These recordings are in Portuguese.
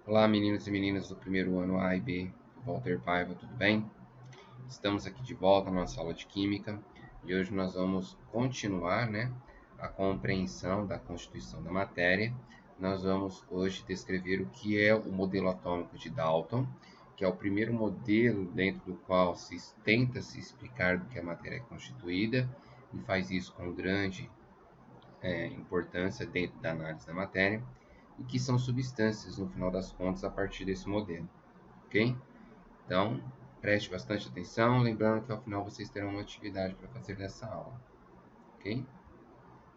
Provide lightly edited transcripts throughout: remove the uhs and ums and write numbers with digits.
Olá, meninos e meninas do primeiro ano A e B do Walter Paiva, tudo bem? Estamos aqui de volta na nossa aula de Química e hoje nós vamos continuar, a compreensão da constituição da matéria. Nós vamos hoje descrever o que é o modelo atômico de Dalton, que é o primeiro modelo dentro do qual tenta se explicar do que a matéria é constituída e faz isso com grande importância dentro da análise da matéria, e que são substâncias, no final das contas, a partir desse modelo, ok? Então, preste bastante atenção, lembrando que ao final vocês terão uma atividade para fazer dessa aula, ok?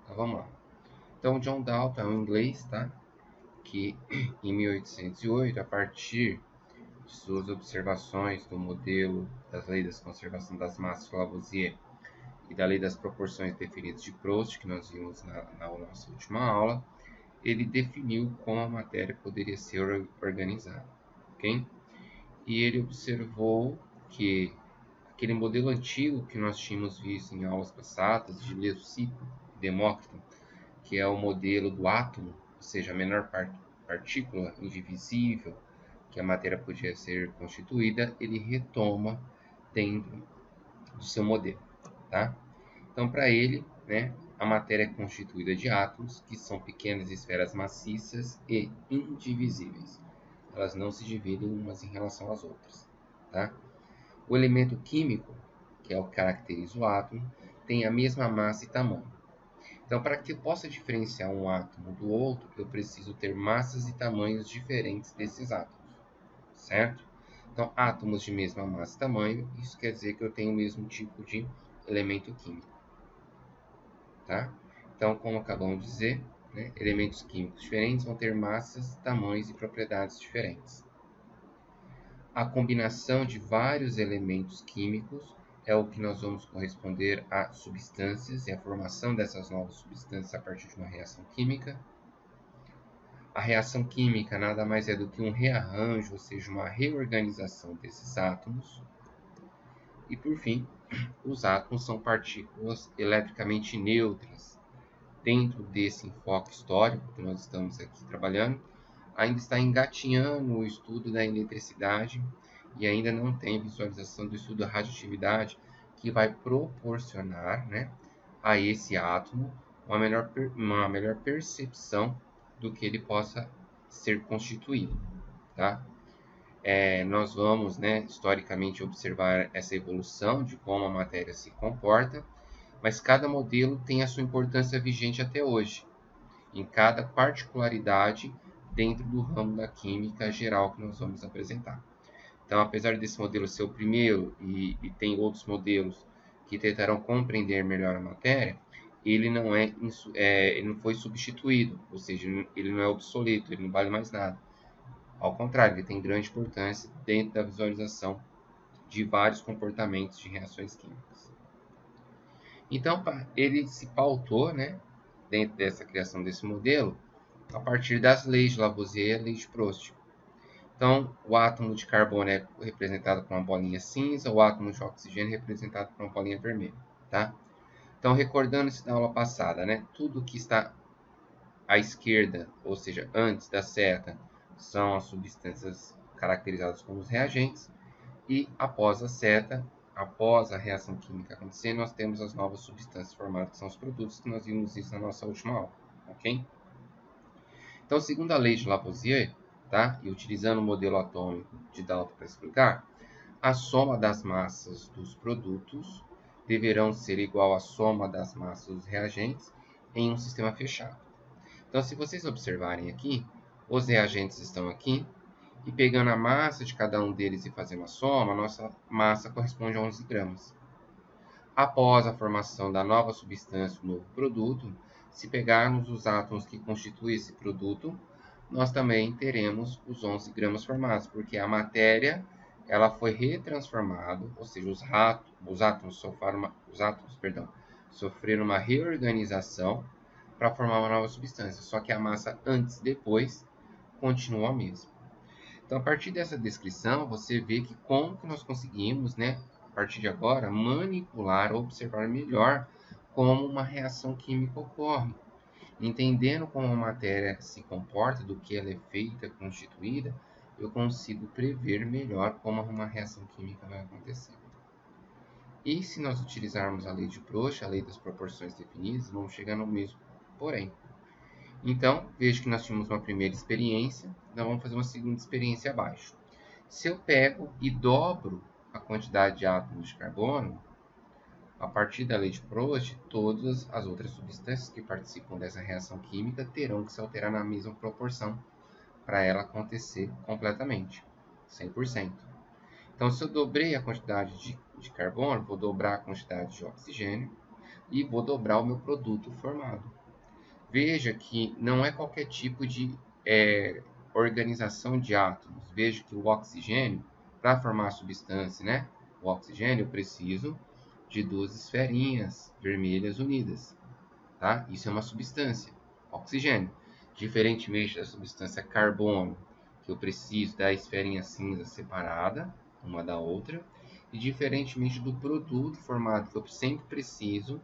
Então, vamos lá. Então, John Dalton é um inglês, tá? Que em 1808, a partir de suas observações do modelo das leis da conservação das massas de Lavoisier e da lei das proporções definidas de Proust, que nós vimos na nossa última aula, ele definiu como a matéria poderia ser organizada, ok? E ele observou que aquele modelo antigo que nós tínhamos visto em aulas passadas, de Leucipo e Demócrito, que é o modelo do átomo, ou seja, a menor partícula indivisível que a matéria podia ser constituída, ele retoma dentro do seu modelo, tá? Então, para ele, a matéria é constituída de átomos, que são pequenas esferas maciças e indivisíveis. Elas não se dividem umas em relação às outras, tá? O elemento químico, que é o que caracteriza o átomo, tem a mesma massa e tamanho. Então, para que eu possa diferenciar um átomo do outro, eu preciso ter massas e tamanhos diferentes desses átomos, certo? Então, átomos de mesma massa e tamanho, isso quer dizer que eu tenho o mesmo tipo de elemento químico, tá? Então, como acabamos de dizer, elementos químicos diferentes vão ter massas, tamanhos e propriedades diferentes. A combinação de vários elementos químicos é o que nós vamos corresponder a substâncias e a formação dessas novas substâncias a partir de uma reação química. A reação química nada mais é do que um rearranjo, ou seja, uma reorganização desses átomos. E, por fim, os átomos são partículas eletricamente neutras. Dentro desse enfoque histórico que nós estamos aqui trabalhando, ainda está engatinhando o estudo da eletricidade e ainda não tem visualização do estudo da radioatividade, que vai proporcionar, a esse átomo uma melhor percepção do que ele possa ser constituído, tá? Nós vamos, historicamente, observar essa evolução de como a matéria se comporta, mas cada modelo tem a sua importância vigente até hoje, em cada particularidade dentro do ramo da química geral que nós vamos apresentar. Então, apesar desse modelo ser o primeiro e tem outros modelos que tentarão compreender melhor a matéria, ele ele não foi substituído, ou seja, ele não é obsoleto, ele não vale mais nada. Ao contrário, ele tem grande importância dentro da visualização de vários comportamentos de reações químicas. Então, ele se pautou, dentro dessa criação desse modelo, a partir das leis de Lavoisier e a lei de Proust. Então, o átomo de carbono é representado por uma bolinha cinza, o átomo de oxigênio é representado por uma bolinha vermelha, tá? Então, recordando-se da aula passada, tudo que está à esquerda, ou seja, antes da seta, são as substâncias caracterizadas como os reagentes, e após a seta, após a reação química acontecer, nós temos as novas substâncias formadas, que são os produtos, que nós vimos isso na nossa última aula, ok? Então, segundo a lei de Lavoisier, tá? E utilizando o modelo atômico de Dalton para explicar, a soma das massas dos produtos deverão ser igual à soma das massas dos reagentes em um sistema fechado. Então, se vocês observarem aqui, os reagentes estão aqui, e pegando a massa de cada um deles e fazendo a soma, a nossa massa corresponde a 11 gramas. Após a formação da nova substância, o novo produto, se pegarmos os átomos que constituem esse produto, nós também teremos os 11 gramas formados, porque a matéria ela foi retransformada, ou seja, os átomos sofreram uma reorganização para formar uma nova substância, só que a massa antes e depois continua a mesma. Então, a partir dessa descrição, você vê que como que nós conseguimos, a partir de agora, manipular, observar melhor como uma reação química ocorre. Entendendo como a matéria se comporta, do que ela é feita, constituída, eu consigo prever melhor como uma reação química vai acontecer. E se nós utilizarmos a lei de Proust, a lei das proporções definidas, vamos chegar no mesmo porém. Então, veja que nós tínhamos uma primeira experiência, nós vamos fazer uma segunda experiência abaixo. Se eu pego e dobro a quantidade de átomos de carbono, a partir da lei de Proust, todas as outras substâncias que participam dessa reação química terão que se alterar na mesma proporção para ela acontecer completamente, 100%. Então, se eu dobrei a quantidade de carbono, vou dobrar a quantidade de oxigênio e vou dobrar o meu produto formado. Veja que não é qualquer tipo de organização de átomos. Veja que o oxigênio, para formar a substância, né? O oxigênio, eu preciso de duas esferinhas vermelhas unidas. Tá? Isso é uma substância, oxigênio. Diferentemente da substância carbono, que eu preciso da esferinha cinza separada, uma da outra. E diferentemente do produto formado, que eu sempre preciso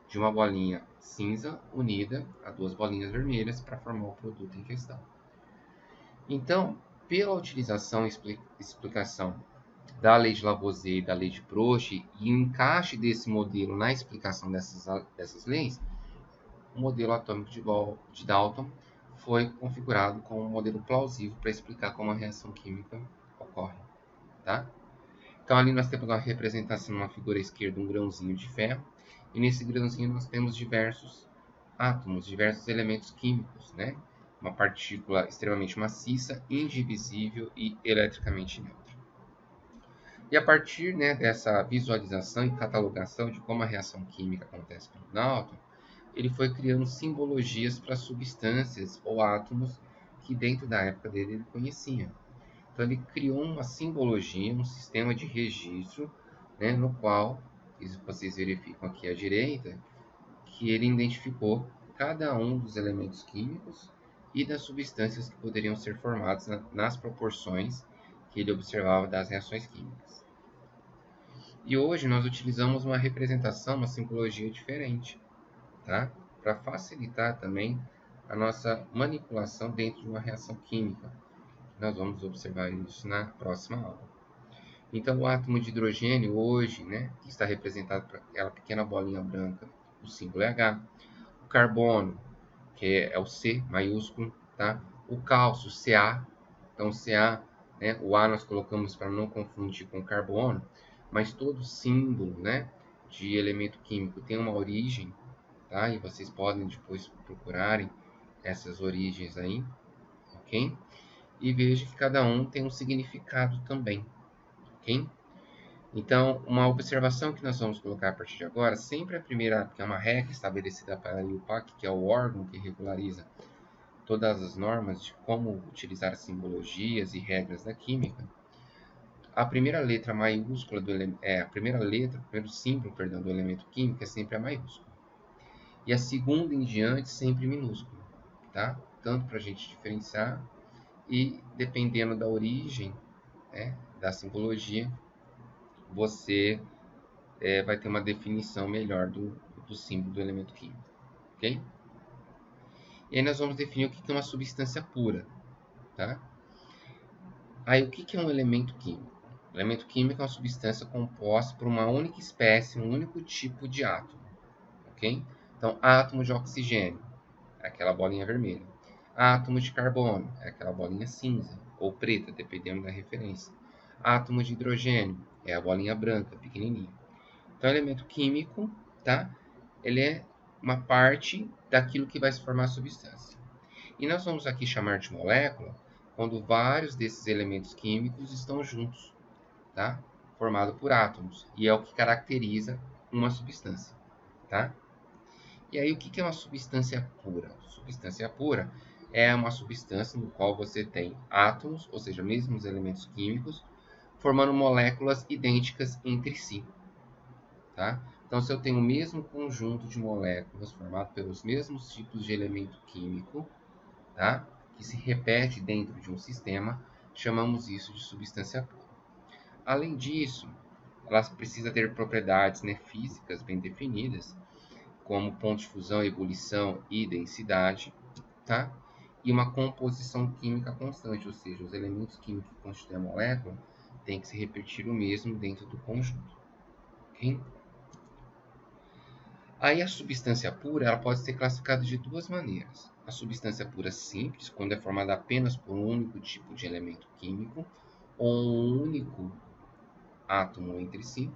de uma bolinha cinza unida a duas bolinhas vermelhas para formar o produto em questão. Então, pela utilização e explicação da lei de Lavoisier e da lei de Proust e o encaixe desse modelo na explicação dessas leis, o modelo atômico de Dalton foi configurado como um modelo plausível para explicar como a reação química ocorre. Tá? Então, ali nós temos uma representação numa figura esquerda, um grãozinho de ferro, e nesse grãozinho nós temos diversos átomos, diversos elementos químicos, né? Uma partícula extremamente maciça, indivisível e eletricamente neutra. E a partir, né, dessa visualização e catalogação de como a reação química acontece com o Dalton, ele foi criando simbologias para substâncias ou átomos que dentro da época dele ele conhecia. Então ele criou uma simbologia, um sistema de registro, né, no qual, vocês verificam aqui à direita, que ele identificou cada um dos elementos químicos e das substâncias que poderiam ser formadas nas proporções que ele observava das reações químicas. E hoje nós utilizamos uma representação, uma simbologia diferente, tá? Para facilitar também a nossa manipulação dentro de uma reação química. Nós vamos observar isso na próxima aula. Então, o átomo de hidrogênio hoje, né, que está representado por aquela pequena bolinha branca, o símbolo é H. O carbono, que é o C maiúsculo, tá? O cálcio, Ca. Então, Ca, né, o A nós colocamos para não confundir com carbono, mas todo símbolo, né, de elemento químico tem uma origem, tá? E vocês podem depois procurarem essas origens aí, ok? E veja que cada um tem um significado também, ok? Então, uma observação que nós vamos colocar a partir de agora, sempre a primeira, que é uma regra estabelecida para a IUPAC, que é o órgão que regulariza todas as normas de como utilizar simbologias e regras da química, a primeira letra maiúscula o primeiro símbolo, perdão, do elemento químico é sempre a maiúscula. E a segunda em diante sempre minúscula, tá? Tanto para a gente diferenciar e dependendo da origem, né, da simbologia, você vai ter uma definição melhor do símbolo do elemento químico, ok? E aí nós vamos definir o que é uma substância pura, tá? Aí o que é um elemento químico? O elemento químico é uma substância composta por uma única espécie, um único tipo de átomo, ok? Então, átomo de oxigênio, é aquela bolinha vermelha. Átomo de carbono, é aquela bolinha cinza ou preta, dependendo da referência. Átomo de hidrogênio, é a bolinha branca, pequenininha. Então, elemento químico, tá? Ele é uma parte daquilo que vai se formar a substância. E nós vamos aqui chamar de molécula quando vários desses elementos químicos estão juntos, tá? Formado por átomos, e é o que caracteriza uma substância, tá? E aí, o que é uma substância pura? Substância pura é uma substância no qual você tem átomos, ou seja, mesmos elementos químicos, formando moléculas idênticas entre si, tá? Então, se eu tenho o mesmo conjunto de moléculas formado pelos mesmos tipos de elemento químico, tá? Que se repete dentro de um sistema, chamamos isso de substância pura. Além disso, ela precisa ter propriedades, né, físicas bem definidas, como ponto de fusão, ebulição e densidade, tá? E uma composição química constante, ou seja, os elementos químicos que constituem a molécula têm que se repetir o mesmo dentro do conjunto, ok? Aí a substância pura ela pode ser classificada de duas maneiras. A substância pura simples, quando é formada apenas por um único tipo de elemento químico ou um único átomo entre si.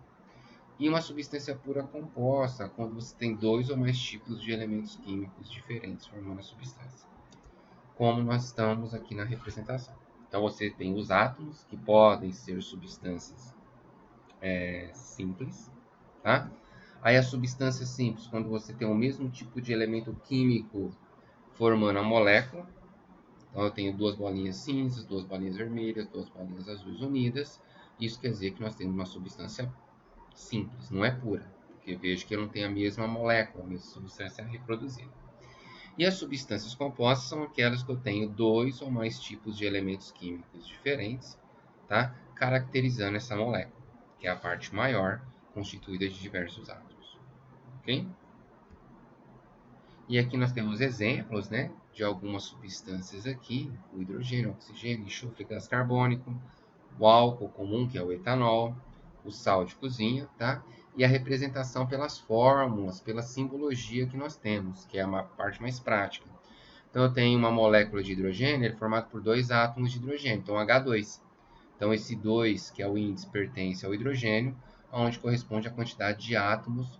E uma substância pura composta, quando você tem dois ou mais tipos de elementos químicos diferentes formando a substância. Como nós estamos aqui na representação. Então você tem os átomos, que podem ser substâncias simples, tá? Aí a substância simples, quando você tem o mesmo tipo de elemento químico formando a molécula. Então eu tenho duas bolinhas cinzas, duas bolinhas vermelhas, duas bolinhas azuis unidas. Isso quer dizer que nós temos uma substância simples, não é pura, porque vejo que eu não tenho a mesma molécula, a mesma substância reproduzida. E as substâncias compostas são aquelas que eu tenho dois ou mais tipos de elementos químicos diferentes, tá? Caracterizando essa molécula, que é a parte maior, constituída de diversos átomos. Ok? E aqui nós temos exemplos, né, de algumas substâncias aqui: o hidrogênio, o oxigênio, enxofre, gás carbônico, o álcool comum, que é o etanol, o sal de cozinha, tá? E a representação pelas fórmulas, pela simbologia que nós temos, que é a parte mais prática. Então, eu tenho uma molécula de hidrogênio, ele é formado por dois átomos de hidrogênio, então H2. Então, esse 2, que é o índice, pertence ao hidrogênio, onde corresponde à quantidade de átomos,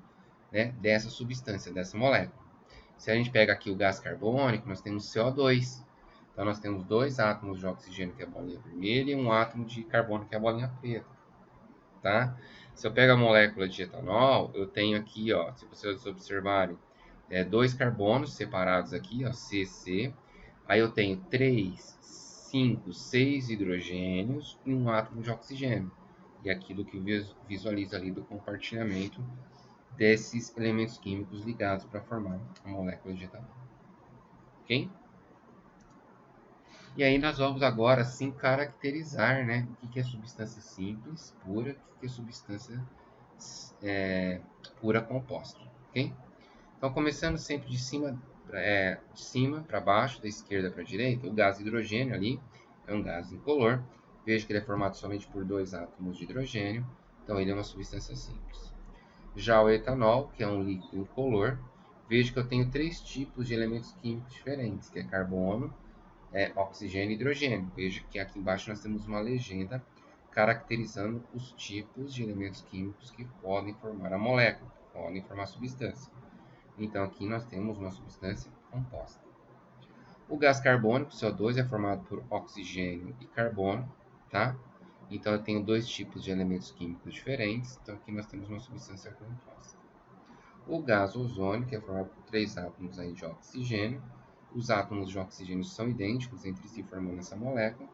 né, dessa substância, dessa molécula. Se a gente pega aqui o gás carbônico, nós temos CO2. Então, nós temos dois átomos de oxigênio, que é a bolinha vermelha, e um átomo de carbono, que é a bolinha preta. Tá? Se eu pego a molécula de etanol, eu tenho aqui, ó, se vocês observarem, dois carbonos separados aqui, ó, CC. Aí eu tenho 3, 5, 6 hidrogênios e um átomo de oxigênio. E aquilo que visualiza ali do compartilhamento desses elementos químicos ligados para formar a molécula de etanol. Ok? E aí nós vamos agora sim caracterizar, né, o que é substância simples, pura, o que é substância pura composta. Ok? Então, começando sempre de cima para baixo, da esquerda para a direita, o gás hidrogênio ali é um gás incolor. Veja que ele é formado somente por dois átomos de hidrogênio, então ele é uma substância simples. Já o etanol, que é um líquido incolor, veja que eu tenho três tipos de elementos químicos diferentes, que é carbono, oxigênio e hidrogênio. Veja que aqui embaixo nós temos uma legenda caracterizando os tipos de elementos químicos que podem formar a molécula, que podem formar a substância. Então aqui nós temos uma substância composta. O gás carbônico, CO2, é formado por oxigênio e carbono, tá? Então eu tenho dois tipos de elementos químicos diferentes, então aqui nós temos uma substância composta. O gás ozônio, que é formado por três átomos aí de oxigênio. Os átomos de oxigênio são idênticos entre si, formando essa molécula.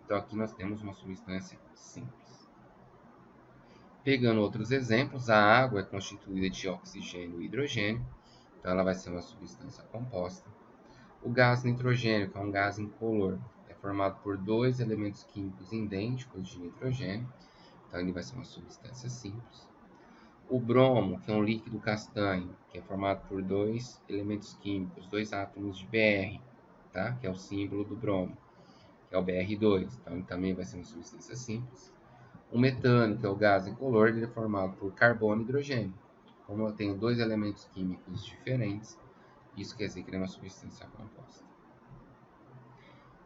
Então aqui nós temos uma substância simples. Pegando outros exemplos, a água é constituída de oxigênio e hidrogênio, então ela vai ser uma substância composta. O gás nitrogênio, que é um gás incolor, é formado por dois elementos químicos idênticos de nitrogênio, então ele vai ser uma substância simples. O bromo, que é um líquido castanho, que é formado por dois elementos químicos, dois átomos de Br, tá? Que é o símbolo do bromo, que é o Br2, então ele também vai ser uma substância simples. O metano, que é o gás incolor, ele é formado por carbono e hidrogênio. Como eu tenho dois elementos químicos diferentes, isso quer dizer que ele é uma substância composta.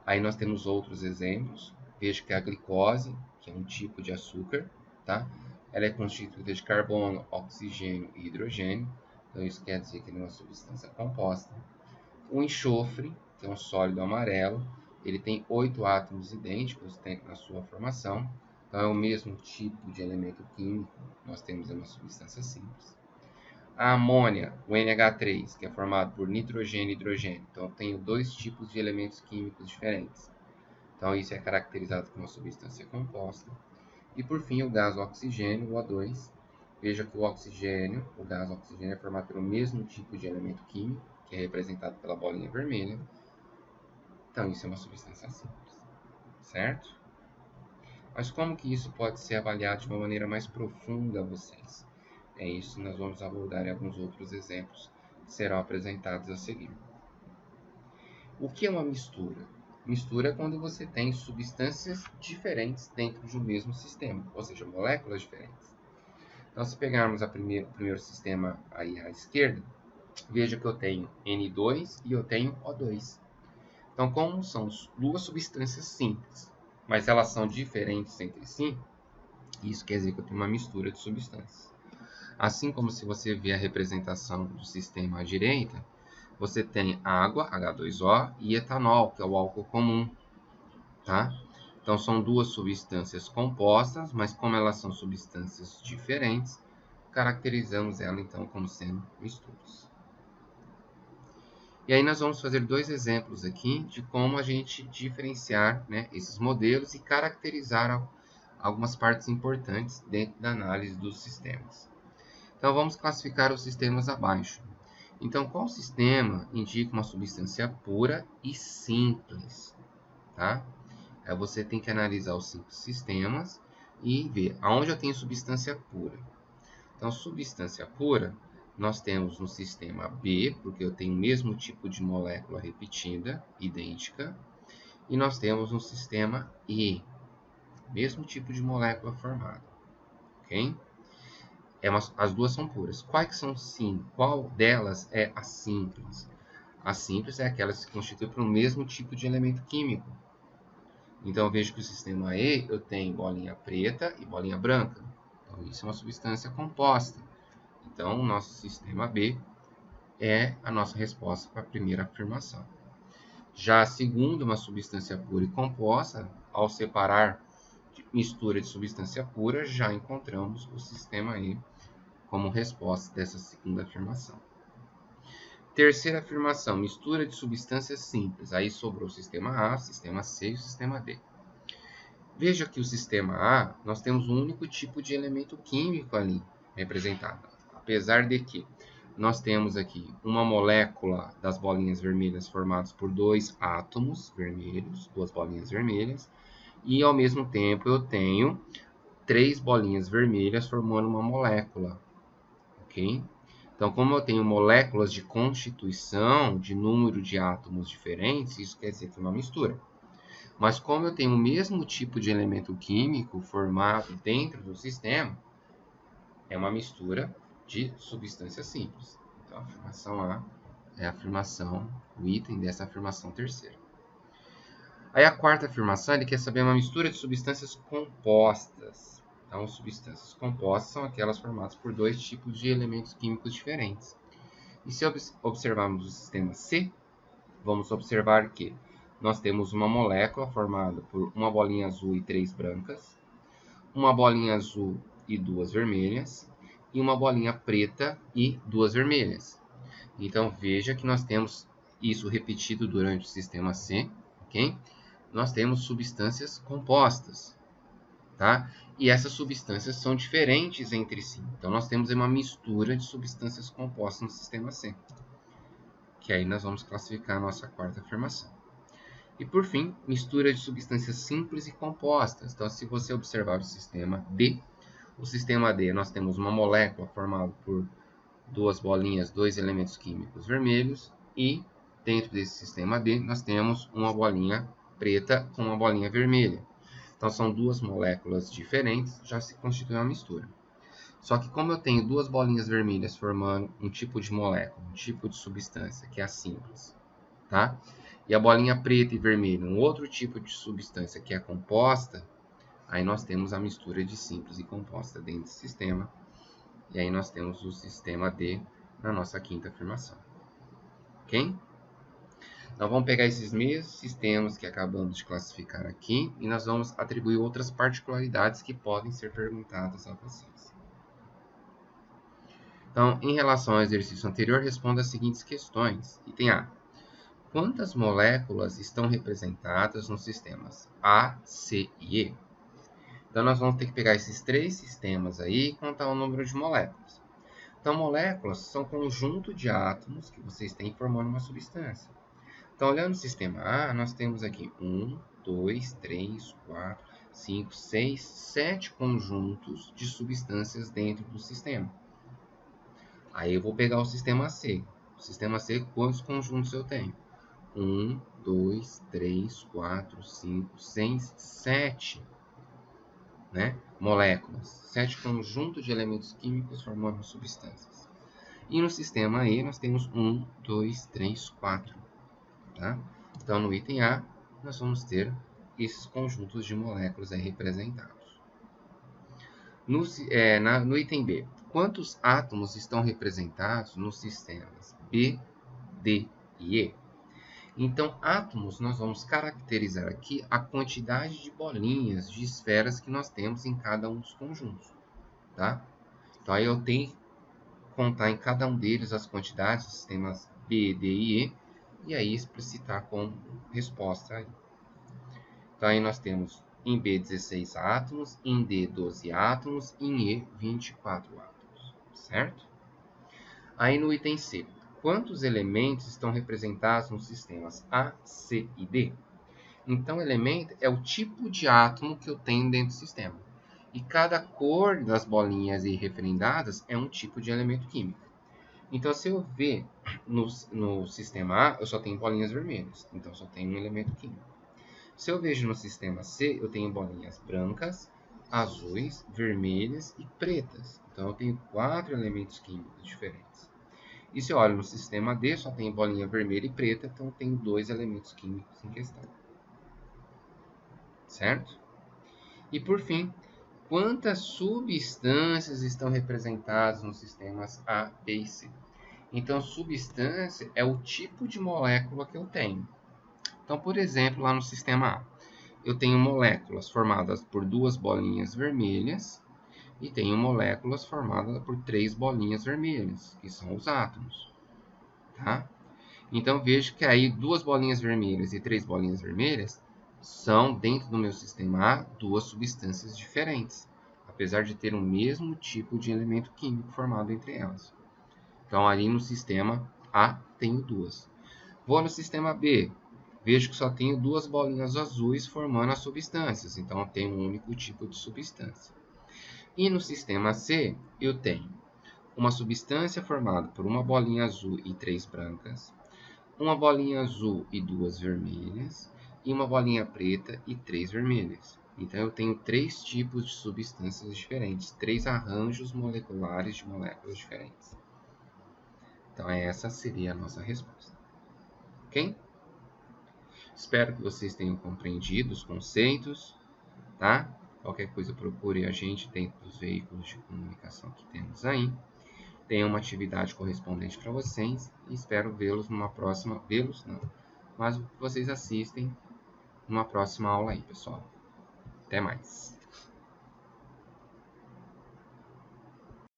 Aí nós temos outros exemplos. Veja que a glicose, que é um tipo de açúcar, tá? Ela é constituída de carbono, oxigênio e hidrogênio. Então isso quer dizer que ele é uma substância composta. O enxofre, que é um sólido amarelo, ele tem 8 átomos idênticos na sua formação. Então é o mesmo tipo de elemento químico. Nós temos uma substância simples. A amônia, o NH3, que é formado por nitrogênio e hidrogênio. Então, eu tenho dois tipos de elementos químicos diferentes. Então, isso é caracterizado como uma substância composta. E, por fim, o gás oxigênio, o O2. Veja que o gás oxigênio, é formado pelo mesmo tipo de elemento químico, que é representado pela bolinha vermelha. Então, isso é uma substância simples. Certo? Mas como que isso pode ser avaliado de uma maneira mais profunda a vocês? É isso que nós vamos abordar em alguns outros exemplos que serão apresentados a seguir. O que é uma mistura? Mistura é quando você tem substâncias diferentes dentro de um mesmo sistema, ou seja, moléculas diferentes. Então, se pegarmos o primeiro sistema aí à esquerda, veja que eu tenho N2 e eu tenho O2. Então, como são duas substâncias simples, mas elas são diferentes entre si, isso quer dizer que eu tenho uma mistura de substâncias. Assim como se você vê a representação do sistema à direita, você tem água, H2O, e etanol, que é o álcool comum. Tá? Então, são duas substâncias compostas, mas como elas são substâncias diferentes, caracterizamos ela então como sendo misturas. E aí nós vamos fazer dois exemplos aqui de como a gente diferenciar, né, esses modelos e caracterizar algumas partes importantes dentro da análise dos sistemas. Então vamos classificar os sistemas abaixo. Então, qual sistema indica uma substância pura e simples? Tá? Aí você tem que analisar os 5 sistemas e ver aonde eu tenho substância pura. Então, substância pura, nós temos no sistema B, porque eu tenho o mesmo tipo de molécula repetida, idêntica, e nós temos no sistema E, mesmo tipo de molécula formada, ok? As duas são puras. Quais são sim? Qual delas é a simples? A simples é aquela que se constitui por um mesmo tipo de elemento químico. Então eu vejo que o sistema E eu tenho bolinha preta e bolinha branca. Então isso é uma substância composta. Então o nosso sistema B é a nossa resposta para a primeira afirmação. Já a segunda, uma substância pura e composta, ao separar mistura de substância pura, já encontramos o sistema E como resposta dessa segunda afirmação. Terceira afirmação, mistura de substâncias simples. Aí sobrou o sistema A, o sistema C e o sistema D. Veja que o sistema A, nós temos um único tipo de elemento químico ali representado. Apesar de que nós temos aqui uma molécula das bolinhas vermelhas formadas por dois átomos vermelhos, duas bolinhas vermelhas, e ao mesmo tempo eu tenho três bolinhas vermelhas formando uma molécula, ok? Então, como eu tenho moléculas de constituição, de número de átomos diferentes, isso quer dizer que é uma mistura. Mas como eu tenho o mesmo tipo de elemento químico formado dentro do sistema, é uma mistura de substâncias simples. Então, a afirmação A é a afirmação, o item dessa afirmação terceira. Aí a quarta afirmação, ele quer saber uma mistura de substâncias compostas. Então, substâncias compostas são aquelas formadas por dois tipos de elementos químicos diferentes. E se observarmos o sistema C, vamos observar que nós temos uma molécula formada por uma bolinha azul e três brancas, uma bolinha azul e duas vermelhas, e uma bolinha preta e duas vermelhas. Então veja que nós temos isso repetido durante o sistema C, ok? Nós temos substâncias compostas, tá? E essas substâncias são diferentes entre si. Então nós temos uma mistura de substâncias compostas no sistema C, que aí nós vamos classificar a nossa quarta afirmação. E por fim, mistura de substâncias simples e compostas. Então, se você observar o sistema D, nós temos uma molécula formada por duas bolinhas, dois elementos químicos vermelhos, e dentro desse sistema D nós temos uma bolinha preta com uma bolinha vermelha. Então, são duas moléculas diferentes, já se constitui uma mistura. Só que como eu tenho duas bolinhas vermelhas formando um tipo de molécula, um tipo de substância, que é a simples, tá? E a bolinha preta e vermelha, um outro tipo de substância que é composta, aí nós temos a mistura de simples e composta dentro do sistema. E aí nós temos o sistema D na nossa quinta afirmação. Ok? Então vamos pegar esses mesmos sistemas que acabamos de classificar aqui e nós vamos atribuir outras particularidades que podem ser perguntadas a vocês. Então, em relação ao exercício anterior, responda as seguintes questões. Item A. Quantas moléculas estão representadas nos sistemas A, C e E? Então, nós vamos ter que pegar esses três sistemas aí e contar o número de moléculas. Então, moléculas são conjunto de átomos que vocês têm formando uma substância. Então, olhando o sistema A, nós temos aqui 1, 2, 3, 4, 5, 6, 7 conjuntos de substâncias dentro do sistema. Aí eu vou pegar o sistema C. O sistema C, quantos conjuntos eu tenho? 1, 2, 3, 4, 5, 6, 7, né? Moléculas. 7 conjuntos de elementos químicos formando substâncias. E no sistema E nós temos 1, 2, 3, 4. Tá? Então no item A nós vamos ter esses conjuntos de moléculas aí representados. No item B, quantos átomos estão representados nos sistemas B, D e E? Então, átomos, nós vamos caracterizar aqui a quantidade de bolinhas, de esferas que nós temos em cada um dos conjuntos. Tá? Então, aí eu tenho que contar em cada um deles as quantidades dos sistemas B, D e aí explicitar com resposta aí. Então, aí nós temos em B 16 átomos, em D 12 átomos, em E 24 átomos, certo? Aí no item C, quantos elementos estão representados nos sistemas A, C e D? Então, elemento é o tipo de átomo que eu tenho dentro do sistema. E cada cor das bolinhas aí referendadas é um tipo de elemento químico. Então, se eu ver no sistema A, eu só tenho bolinhas vermelhas. Então, só tenho um elemento químico. Se eu vejo no sistema C, eu tenho bolinhas brancas, azuis, vermelhas e pretas. Então, eu tenho 4 elementos químicos diferentes. E se eu olho no sistema D, só tem bolinha vermelha e preta, então eu tenho 2 elementos químicos em questão. Certo? E por fim, quantas substâncias estão representadas nos sistemas A, B e C? Então, substância é o tipo de molécula que eu tenho. Então, por exemplo, lá no sistema A, eu tenho moléculas formadas por 2 bolinhas vermelhas e tenho moléculas formadas por 3 bolinhas vermelhas, que são os átomos. Tá? Então, vejo que aí 2 bolinhas vermelhas e 3 bolinhas vermelhas são, dentro do meu sistema A, 2 substâncias diferentes, apesar de ter o mesmo tipo de elemento químico formado entre elas. Então, ali no sistema A, tenho 2. Vou no sistema B, vejo que só tenho 2 bolinhas azuis formando as substâncias, então eu tenho um único tipo de substância. E no sistema C, eu tenho uma substância formada por uma bolinha azul e 3 brancas, uma bolinha azul e 2 vermelhas, e uma bolinha preta e 3 vermelhas. Então, eu tenho 3 tipos de substâncias diferentes, 3 arranjos moleculares de moléculas diferentes. Então, essa seria a nossa resposta. Ok? Espero que vocês tenham compreendido os conceitos, tá? Qualquer coisa, procure a gente dentro dos veículos de comunicação que temos aí. Tenha uma atividade correspondente para vocês e espero vê-los numa próxima... Vê-los não, mas vocês assistem numa próxima aula aí, pessoal. Até mais!